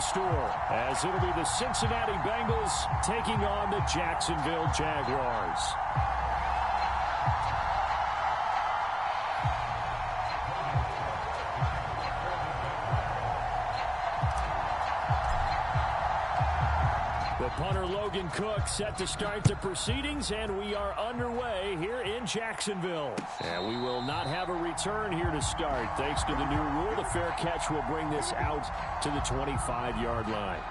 store, as it'll be the Cincinnati Bengals taking on the Jacksonville Jaguars. The punter Logan Cook set to start the proceedings, and we are underway here in Jacksonville. And we will not have a return here to start. Thanks to the new rule, the fair catch will bring this out to the 25-yard line.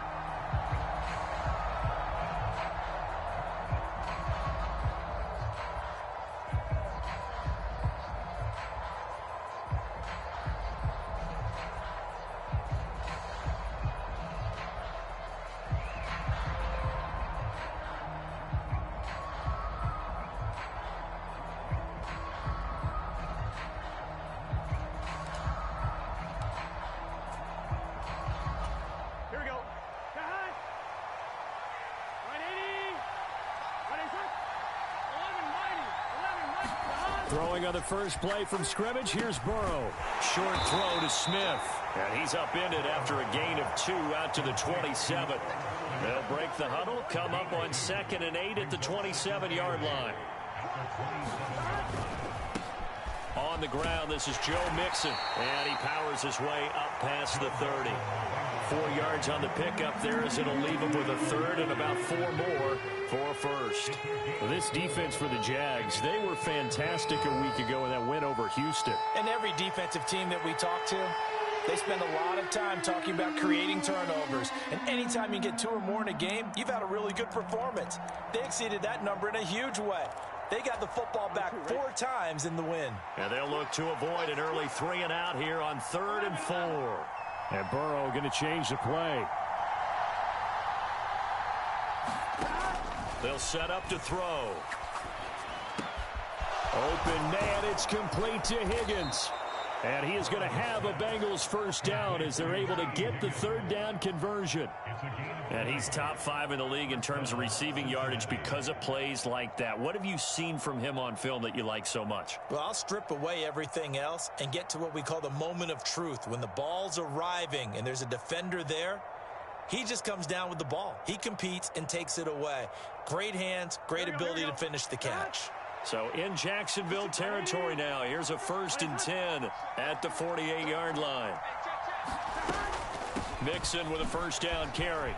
Throwing on the first play from scrimmage, here's Burrow. Short throw to Smith. And he's upended after a gain of 2 out to the 27. They'll break the huddle, come up on 2nd and 8 at the 27-yard line. On the ground, this is Joe Mixon. And he powers his way up past the 30. 4 yards on the pickup there as it'll leave him with a third and about 4 more for a first. Well, this defense for the Jags, they were fantastic a week ago in that win over Houston. And every defensive team that we talk to, they spend a lot of time talking about creating turnovers. And anytime you get 2 or more in a game, you've had a really good performance. They exceeded that number in a huge way. They got the football back 4 times in the win. And they'll look to avoid an early 3 and out here on 3rd and 4. And Burrow going to change the play. They'll set up to throw. Open man, it's complete to Higgins. And he is going to have a Bengals first down as they're able to get the 3rd down conversion. And he's top 5 in the league in terms of receiving yardage because of plays like that. What have you seen from him on film that you like so much? Well, I'll strip away everything else and get to what we call the moment of truth. When the ball's arriving and there's a defender there, he just comes down with the ball. He competes and takes it away. Great hands, great ability to finish the catch. So in Jacksonville territory now. Here's a 1st and 10 at the 48-yard line. Mixon with a first down carry.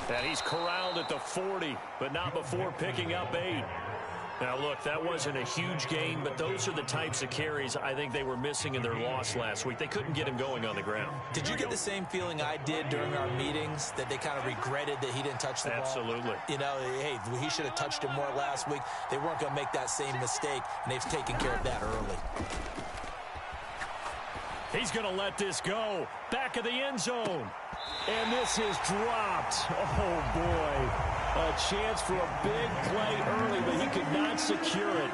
And he's corralled at the 40, but not before picking up 8. Now, look, that wasn't a huge gain, but those are the types of carries I think they were missing in their loss last week. They couldn't get him going on the ground. Did you get the same feeling I did during our meetings, that they kind of regretted that he didn't touch the ball? Absolutely. You know, hey, he should have touched him more last week. They weren't going to make that same mistake, and they've taken care of that early. He's going to let this go. Back of the end zone. And this is dropped. Oh, boy. A chance for a big play early, but he could not secure it.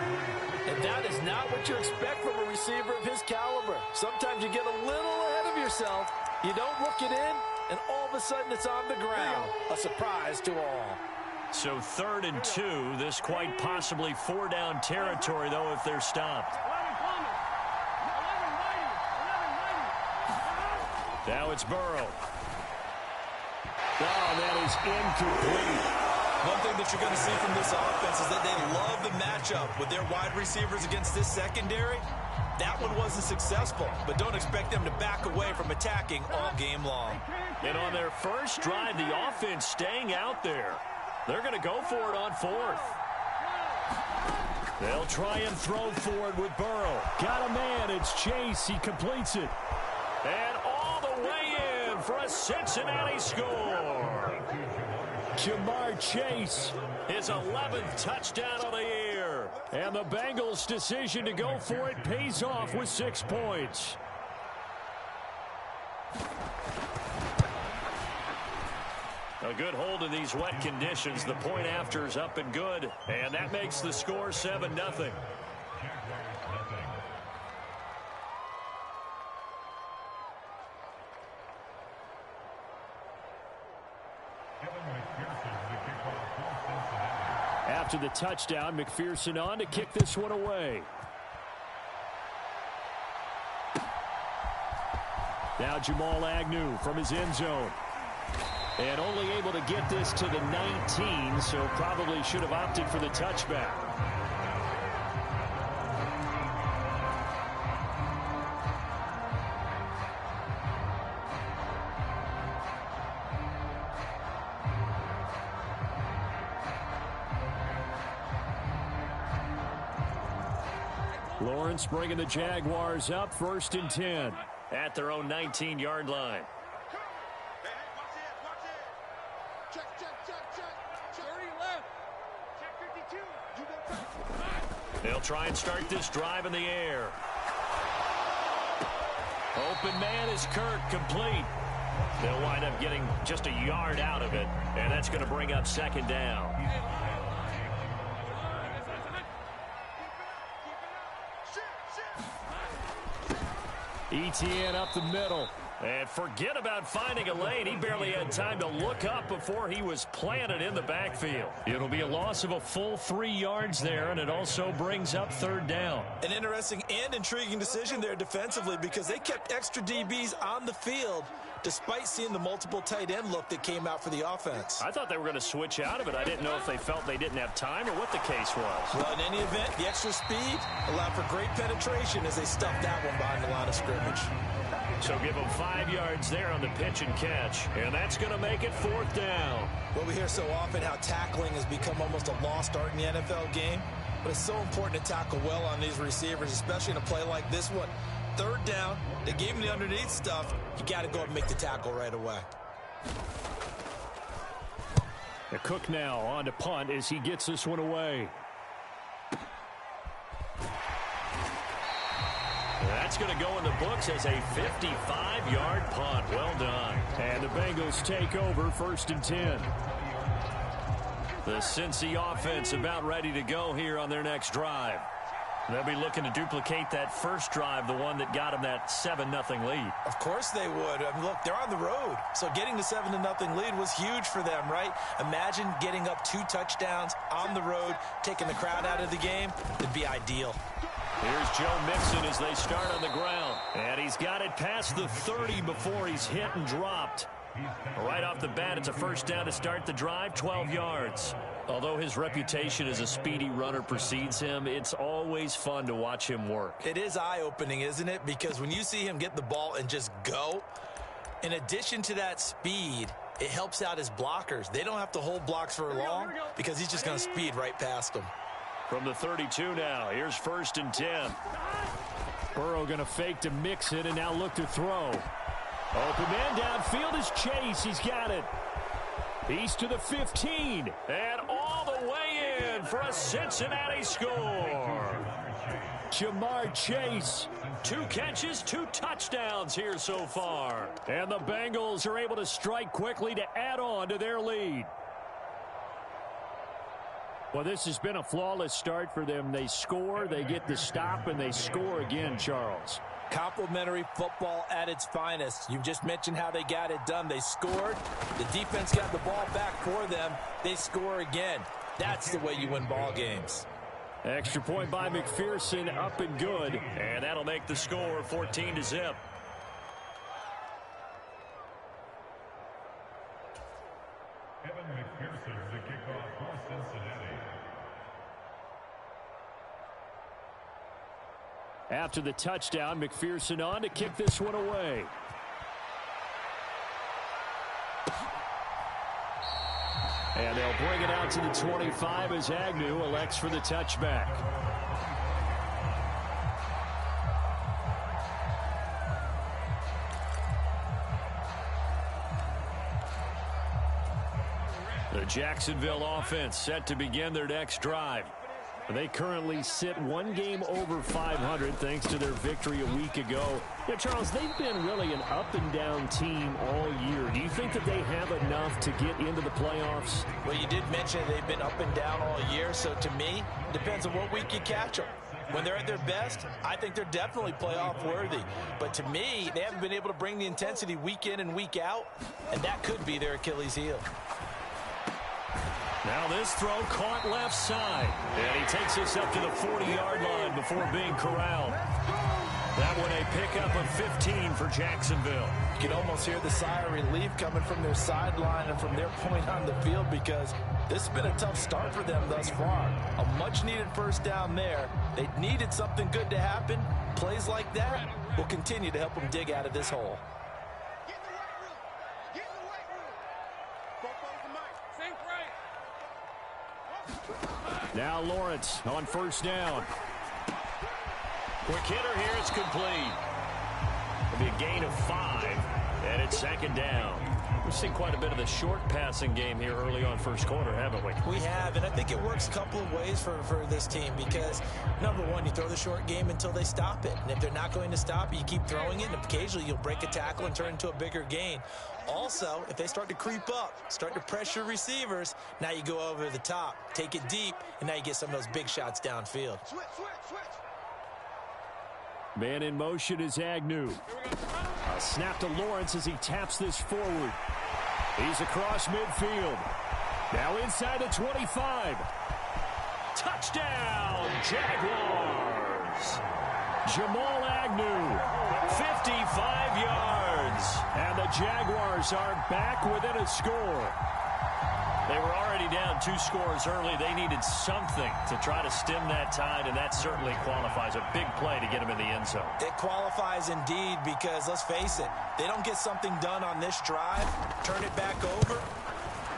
And that is not what you expect from a receiver of his caliber. Sometimes you get a little ahead of yourself. You don't look it in, and all of a sudden it's on the ground. A surprise to all. So 3rd and 2. This quite possibly 4-down territory, though, if they're stopped. Now it's Burrow. Oh, that is incomplete. One thing that you're going to see from this offense is that they love the matchup with their wide receivers against this secondary. That one wasn't successful, but don't expect them to back away from attacking all game long. And on their first drive, the offense staying out there. They're going to go for it on 4th. They'll try and throw forward with Burrow. Got a man. It's Chase. He completes it. And all the way in for a Cincinnati score. Jamar Chase, his 11th touchdown of the year. And the Bengals' decision to go for it pays off with 6 points. A good hold in these wet conditions. The point after is up and good. And that makes the score 7-0. After the touchdown, McPherson on to kick this one away. Now Jamal Agnew from his end zone. And only able to get this to the 19, so probably should have opted for the touchback. Lawrence bringing the Jaguars up, 1st and 10 at their own 19-yard line. They'll try and start this drive in the air. Open man is Kirk, complete. They'll wind up getting just a yard out of it, and that's going to bring up 2nd down. Etienne up the middle. And forget about finding a lane. He barely had time to look up before he was planted in the backfield. It'll be a loss of a full 3 yards there, and it also brings up 3rd down. An interesting and intriguing decision there defensively because they kept extra DBs on the field despite seeing the multiple tight end look that came out for the offense. I thought they were going to switch out of it. I didn't know if they felt they didn't have time or what the case was. Well, in any event, the extra speed allowed for great penetration as they stuffed that one behind the line of scrimmage. So give them 5 yards there on the pitch and catch, and that's going to make it 4th down. Well, we hear so often how tackling has become almost a lost art in the NFL game, but it's so important to tackle well on these receivers, especially in a play like this one. 3rd down, they gave him the underneath stuff. You got to go and make the tackle right away. The Cook now on to punt as he gets this one away. That's going to go in the books as a 55-yard punt. Well done. And the Bengals take over, 1st and 10. The Cincy offense about ready to go here on their next drive. They'll be looking to duplicate that first drive, the one that got them that 7-0 lead. Of course they would. I mean, look, they're on the road. So getting the 7-0 lead was huge for them, right? Imagine getting up 2 touchdowns on the road, taking the crowd out of the game. It'd be ideal. Here's Joe Mixon as they start on the ground. And he's got it past the 30 before he's hit and dropped. Right off the bat, it's a 1st down to start the drive, 12 yards. Although his reputation as a speedy runner precedes him, it's always fun to watch him work. It is eye-opening, isn't it? Because when you see him get the ball and just go, in addition to that speed, it helps out his blockers. They don't have to hold blocks for long because he's just going to speed right past them. From the 32 now, here's 1st and 10. Burrow going to fake to Mixon and now look to throw. Open man downfield is Chase. He's got it. He's to the 15. And all the way in for a Cincinnati score. Jamar Chase. 2 catches, 2 touchdowns here so far. And the Bengals are able to strike quickly to add on to their lead. Well, this has been a flawless start for them. They score, they get the stop, and they score again, Charles. Complimentary football at its finest. You just mentioned how they got it done. They scored. The defense got the ball back for them. They score again. That's the way you win ball games. Extra point by McPherson, up and good. And that'll make the score 14-0. Evan McPherson, the kickoff for Cincinnati. After the touchdown, McPherson on to kick this one away. And they'll bring it out to the 25 as Agnew elects for the touchback. The Jacksonville offense set to begin their next drive. They currently sit 1 game over 500 thanks to their victory a week ago. Yeah, Charles, they've been really an up-and-down team all year. Do you think that they have enough to get into the playoffs? Well, you did mention they've been up and down all year, so to me, it depends on what week you catch them. When they're at their best, I think they're definitely playoff worthy. But to me, they haven't been able to bring the intensity week in and week out, and that could be their Achilles heel. Now this throw caught left side. And he takes us up to the 40-yard line before being corralled. That one a pickup of 15 for Jacksonville. You can almost hear the sigh of relief coming from their sideline and from their point on the field because this has been a tough start for them thus far. A much-needed first down there. They needed something good to happen. Plays like that will continue to help them dig out of this hole. Now Lawrence on first down. Quick hitter here. It's complete. It'll be a gain of 5, and it's second down. We've seen quite a bit of the short passing game here early on first quarter, haven't we? We have, and I think it works a couple of ways for this team because, number one, you throw the short game until they stop it. And if they're not going to stop it, you keep throwing it, and occasionally you'll break a tackle and turn into a bigger gain. Also, if they start to creep up, start to pressure receivers, now you go over the top, take it deep, and now you get some of those big shots downfield. Man in motion is Agnew. A snap to Lawrence as he taps this forward. He's across midfield. Now inside the 25. Touchdown, Jaguars. Jamal Agnew, 55 yards. And the Jaguars are back within a score. They were already down 2 scores early. They needed something to try to stem that tide, and that certainly qualifies. A big play to get them in the end zone. It qualifies indeed because, let's face it, they don't get something done on this drive, turn it back over.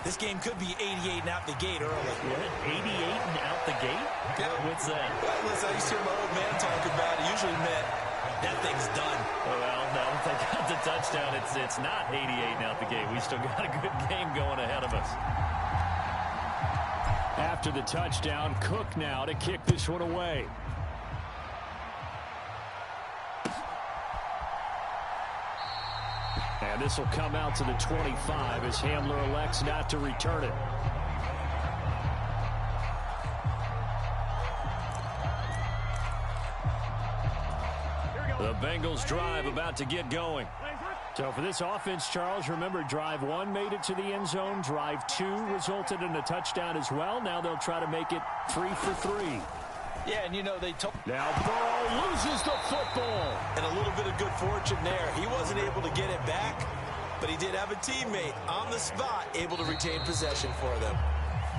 This game could be 88 and out the gate early. What? 88 and out the gate? Yeah. What's that? Well, listen, I used to hear my old man talk about it. Usually meant that thing's done. Well, no, if they got the touchdown, it's not 88 and out the gate. We still got a good game going ahead of us. After the touchdown, Cook now to kick this one away. And this will come out to the 25 as Hamler elects not to return it. The Bengals drive about to get going. So for this offense, Charles, remember drive 1 made it to the end zone. Drive 2 resulted in a touchdown as well. Now they'll try to make it 3 for 3. Yeah, and you know, they told... Now Burrow loses the football. And a little bit of good fortune there. He wasn't able to get it back, but he did have a teammate on the spot able to retain possession for them.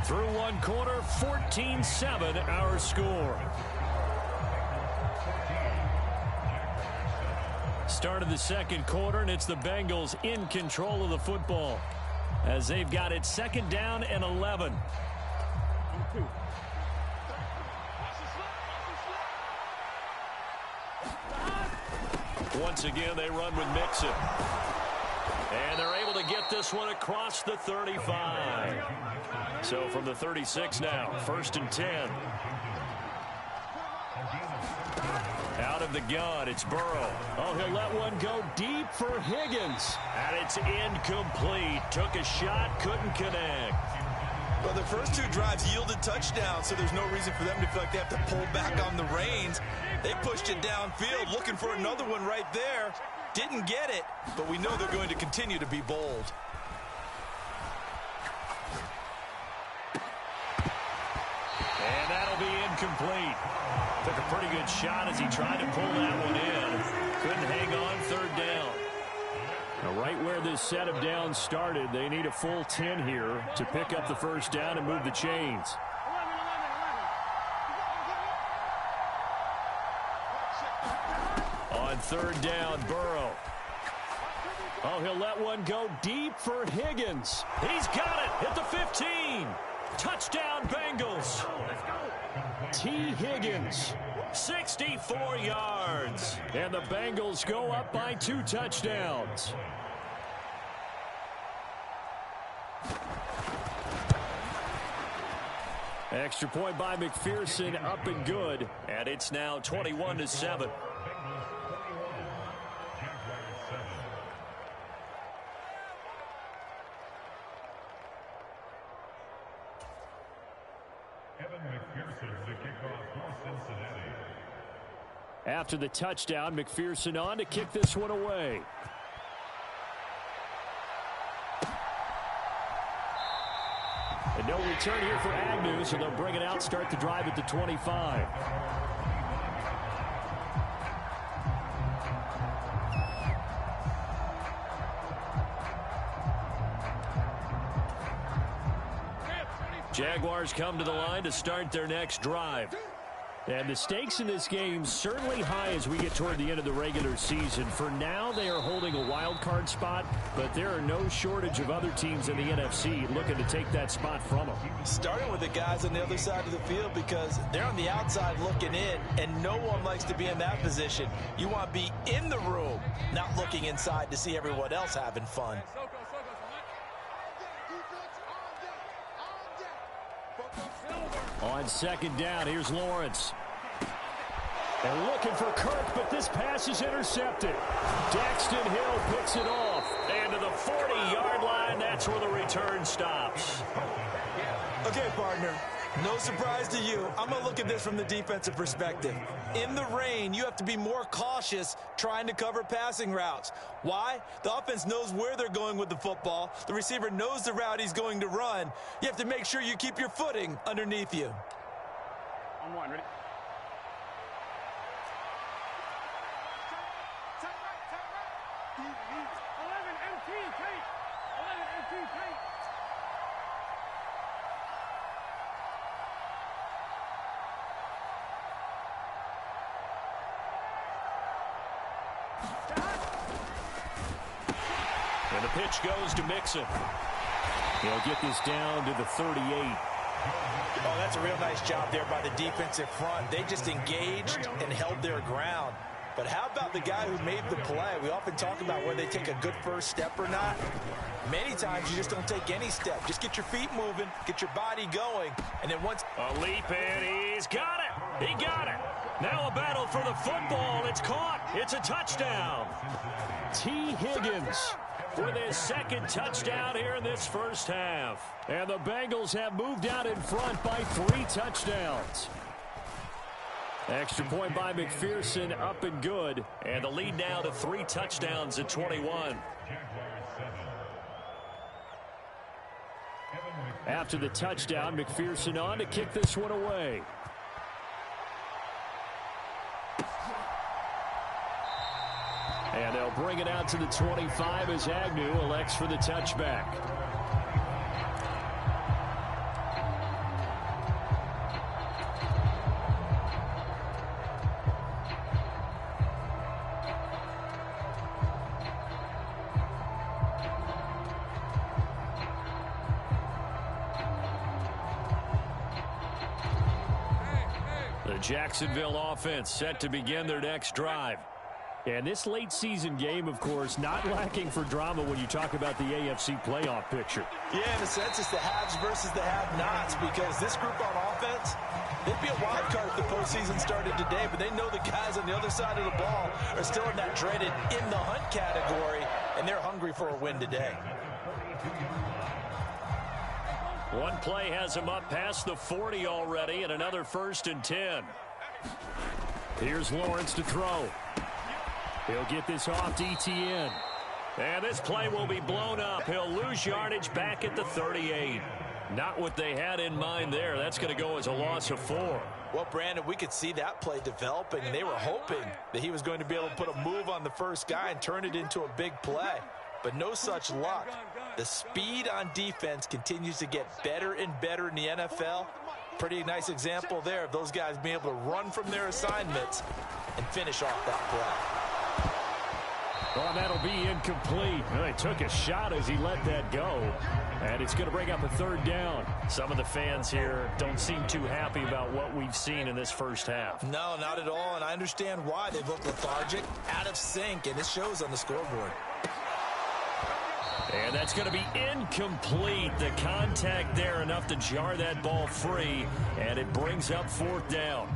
Through 1 quarter, 14-7 our score. Start of the second quarter, and it's the Bengals in control of the football as they've got it second down and 11. Once again, they run with Mixon. And they're able to get this one across the 35. So from the 36 now, 1st and 10. Out of the gun, it's Burrow. Oh, he'll let one go deep for Higgins. And it's incomplete. Took a shot, couldn't connect. Well, the first 2 drives yielded touchdowns, so there's no reason for them to feel like they have to pull back on the reins. They pushed it downfield, looking for another one right there. Didn't get it, but we know they're going to continue to be bold. And that'll be incomplete. Took a pretty good shot as he tried to pull that one in. Couldn't hang on, 3rd down. Now, right where this set of downs started, they need a full 10 here to pick up the first down and move the chains. On 3rd down, Burrow. Oh, he'll let one go deep for Higgins. He's got it at the 15. Touchdown, Bengals. T. Higgins, 64 yards. And the Bengals go up by 2 touchdowns. Extra point by McPherson, up and good. And it's now 21-7. After the touchdown, McPherson on to kick this one away. And no return here for Agnew, so they'll bring it out, start the drive at the 25. Jaguars come to the line to start their next drive. And the stakes in this game certainly high as we get toward the end of the regular season. For now, they are holding a wild card spot, but there are no shortage of other teams in the NFC looking to take that spot from them. Starting with the guys on the other side of the field because they're on the outside looking in, and no one likes to be in that position. You want to be in the room, not looking inside to see everyone else having fun. On second down, here's Lawrence. And looking for Kirk, but this pass is intercepted. Daxton Hill picks it off. And to the 40-yard line, that's where the return stops. Okay, partner, no surprise to you. I'm going to look at this from the defensive perspective. In the rain, you have to be more cautious trying to cover passing routes. Why? The offense knows where they're going with the football. The receiver knows the route he's going to run. You have to make sure you keep your footing underneath you. On one, ready? Turn right. 11 MT, Kate. 11 MT, Kate. And the pitch goes to Mixon. He'll get this down to the 38. Oh, that's a real nice job there by the defensive front. They just engaged and held their ground. But how about the guy who made the play? We often talk about whether they take a good first step or not. Many times you just don't take any step. Just get your feet moving, get your body going, and then once... A leap in, he's got it! He got it! Now a battle for the football. It's caught. It's a touchdown. T. Higgins with his second touchdown here in this first half. And the Bengals have moved out in front by 3 touchdowns. Extra point by McPherson, up and good. And the lead now to 3 touchdowns at 21. After the touchdown, McPherson on to kick this one away. And they'll bring it out to the 25 as Agnew elects for the touchback. The Jacksonville offense set to begin their next drive. And this late season game, of course, not lacking for drama when you talk about the AFC playoff picture. Yeah, in a sense, it's the haves versus the have-nots because this group on offense, they'd be a wild card if the postseason started today, but they know the guys on the other side of the ball are still in that dreaded in-the-hunt category, and they're hungry for a win today. One play has him up past the 40 already, and another 1st and 10. Here's Lawrence to throw. He'll get this off to Etienne. And this play will be blown up. He'll lose yardage back at the 38. Not what they had in mind there. That's going to go as a loss of 4. Well, Brandon, we could see that play developing, and they were hoping that he was going to be able to put a move on the first guy and turn it into a big play. But no such luck. The speed on defense continues to get better and better in the NFL. Pretty nice example there of those guys being able to run from their assignments and finish off that play. Oh, that'll be incomplete. Well, he took a shot as he let that go. And it's going to bring up a 3rd down. Some of the fans here don't seem too happy about what we've seen in this first half. No, not at all. And I understand why. They've looked lethargic, out of sync, and it shows on the scoreboard. And that's going to be incomplete. The contact there enough to jar that ball free. And it brings up 4th down.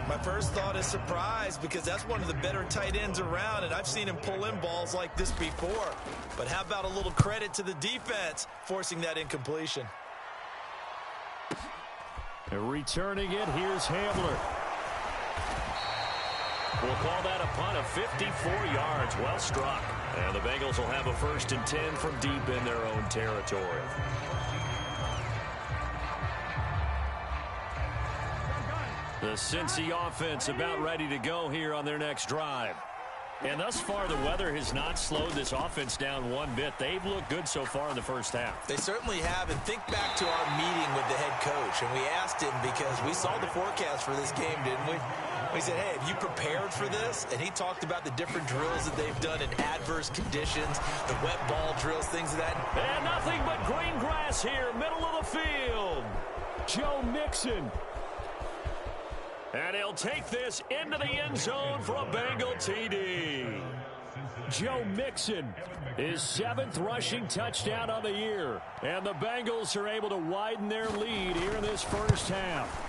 My first thought is surprise because that's one of the better tight ends around, and I've seen him pull in balls like this before. But how about a little credit to the defense forcing that incompletion? Returning it, here's Hamler. We'll call that a punt of 54 yards. Well struck. And the Bengals will have a 1st and 10 from deep in their own territory. The Cincy offense about ready to go here on their next drive. And thus far, the weather has not slowed this offense down one bit. They've looked good so far in the first half. They certainly have. And think back to our meeting with the head coach. And we asked him, because we saw the forecast for this game, didn't we? We said, hey, have you prepared for this? And he talked about the different drills that they've done in adverse conditions, the wet ball drills, things of that. And nothing but green grass here, middle of the field. Joe Mixon. And he'll take this into the end zone for a Bengal TD. Joe Mixon, his 7th rushing touchdown of the year. And the Bengals are able to widen their lead here in this first half.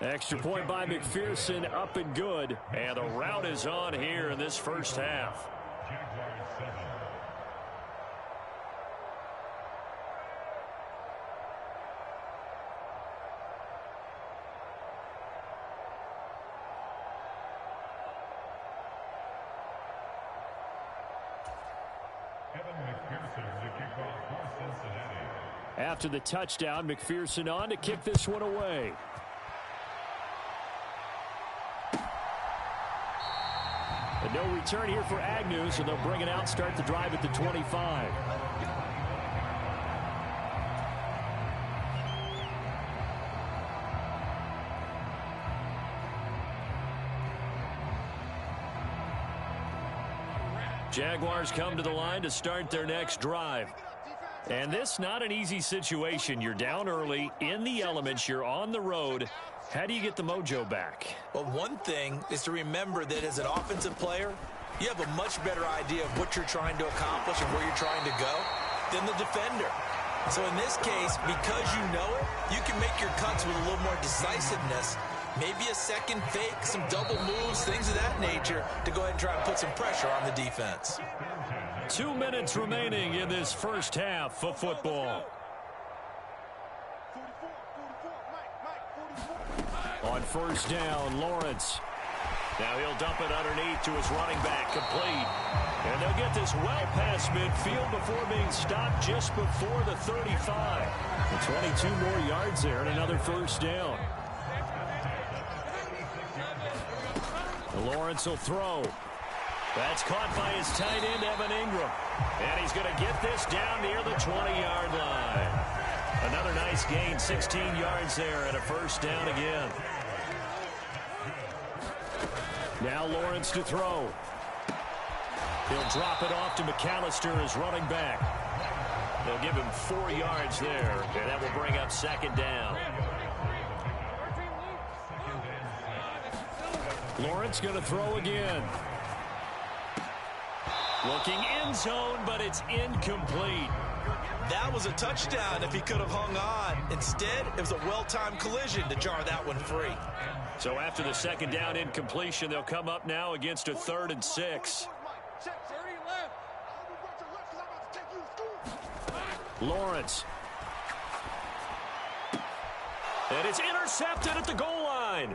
Extra point by McPherson, up and good. And the rout is on here in this first half. After the touchdown, McPherson on to kick this one away. And no return here for Agnew, so they'll bring it out, start the drive at the 25. Jaguars come to the line to start their next drive. And this not an easy situation. You're down early, in the elements, you're on the road. How do you get the mojo back? Well, one thing is to remember that as an offensive player, you have a much better idea of what you're trying to accomplish and where you're trying to go than the defender. So in this case, because you know it, you can make your cuts with a little more decisiveness, maybe a second fake, some double moves, things of that nature, to go ahead and try and put some pressure on the defense. 2 minutes remaining in this first half of football. On first down, Lawrence. Now he'll dump it underneath to his running back, complete. And they'll get this well past midfield before being stopped just before the 35. And 22 more yards there and another first down. Lawrence will throw. That's caught by his tight end, Evan Ingram. And he's going to get this down near the 20-yard line. Another nice gain, 16 yards there, and a first down again. Now Lawrence to throw. He'll drop it off to McAllister as running back. They'll give him 4 yards there, and that will bring up second down. Lawrence going to throw again. Looking end zone, but it's incomplete. That was a touchdown if he could have hung on. Instead, it was a well-timed collision to jar that one free. So after the second down incompletion, they'll come up now against a 3rd and 6. Lawrence. And it's intercepted at the goal line.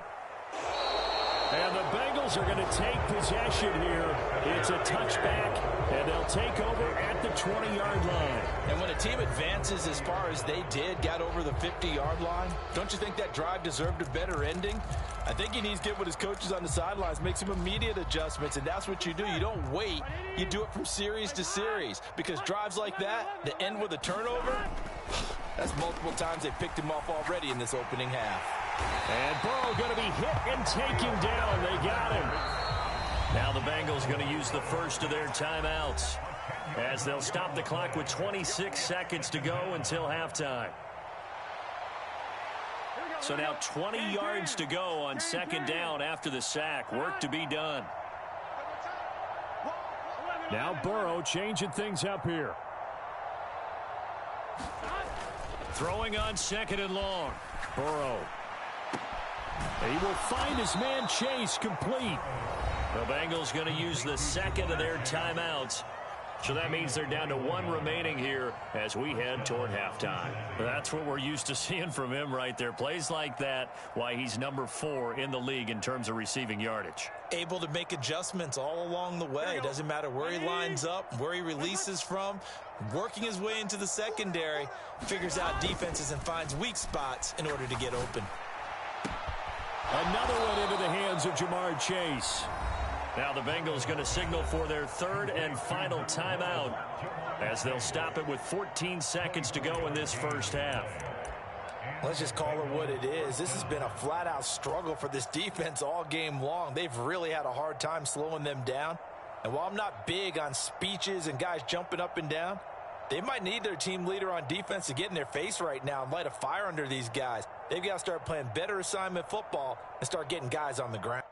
And the Bengals are going to take possession here. It's a touchback, and they'll take over at the 20-yard line. And when a team advances as far as they did, got over the 50-yard line, don't you think that drive deserved a better ending? I think he needs to get with his coaches on the sidelines, make some immediate adjustments, and that's what you do. You don't wait. You do it from series to series, because drives like that end with a turnover, that's multiple times they picked him off already in this opening half. And Burrow going to be hit and taken down. They got him. Now the Bengals going to use the first of their timeouts as they'll stop the clock with 26 seconds to go until halftime. So now 20 yards to go on second down after the sack. Work to be done. Now Burrow changing things up here. Throwing on second and long. Burrow. He will find his man Chase, complete. The Bengals going to use the second of their timeouts. So that means they're down to 1 remaining here as we head toward halftime. That's what we're used to seeing from him right there. Plays like that, why he's number 4 in the league in terms of receiving yardage. Able to make adjustments all along the way. Doesn't matter where he lines up, where he releases from. Working his way into the secondary, figures out defenses and finds weak spots in order to get open. Another one into the hands of Jamar Chase. Now the Bengals going to signal for their third and final timeout as they'll stop it with 14 seconds to go in this first half. Let's just call it what it is. This has been a flat-out struggle for this defense all game long. They've really had a hard time slowing them down. And while I'm not big on speeches and guys jumping up and down, they might need their team leader on defense to get in their face right now and light a fire under these guys. They've got to start playing better assignment football and start getting guys on the ground.